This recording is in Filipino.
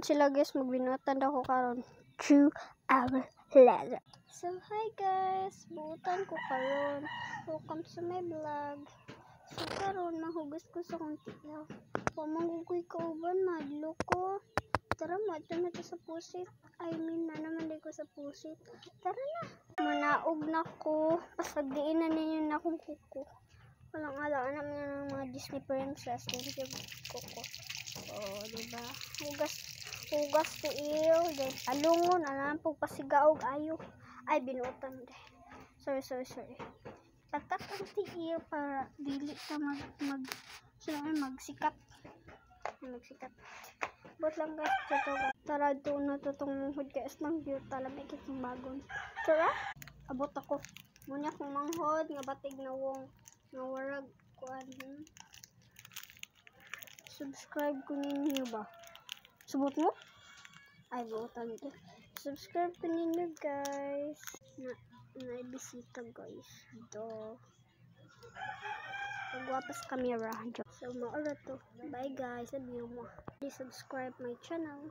Sila guys, magbinutan ako karon 2 hours later. So hi guys, buutan ko karon. Welcome to my vlog. So karon mahugas ko sa kong tiyaw. Pamangugoy kauban, madlo ko. Tara mo, ito na to sa pusit. I mean na naman di ko sa pusit. Tara na. Manaog na ko. Pasagdiin na ninyo na akong kuko. Walang alaan naman ng mga Disney princess. Thank you kuko. Oh, diba? Hugas to iyo. Then, alungon. Alam po pasigaog ayo. Ay, binutan. Sorry. Tatak ang tiyo para dili ka magsikat. But lang guys, ito tara doon na itong manghod guys ng view talamay kitong bagon. Tara, abot ako. Muna akong manghod, nga batig na wong nga warag kuan. Subscribe ko ninyo ba? Subot mo? Ay, buutan ko. Subscribe ko ninyo guys. Naibisita guys. Ito. Pagwapas camera. So, maura to. Bye guys. Sabihin mo. Please subscribe my channel.